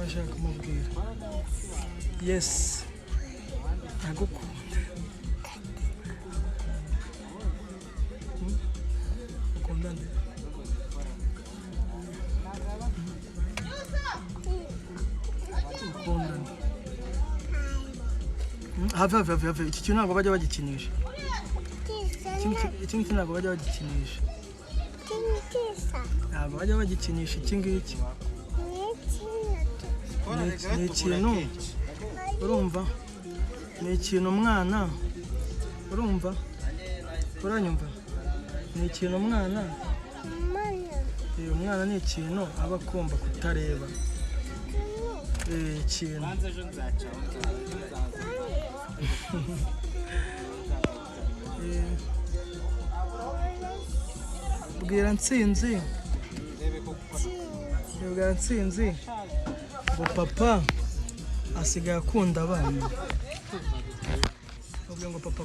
bashaka kumubwira yes agukunda ukunda nde ukunda nde have iki kintu ntabwo bajya bagikinisha iki ntabwo bajya bagikinisha ntabwo bajya bagikinisha iki ngiki ni ikintu urumva ni ikintu umwana urumva uranyumva ni ikintu umwana ni ikintu aba akumva kutareba ikintu bwira Ntsinzi ngo papa asigaye akunda abana ubwo ngo papa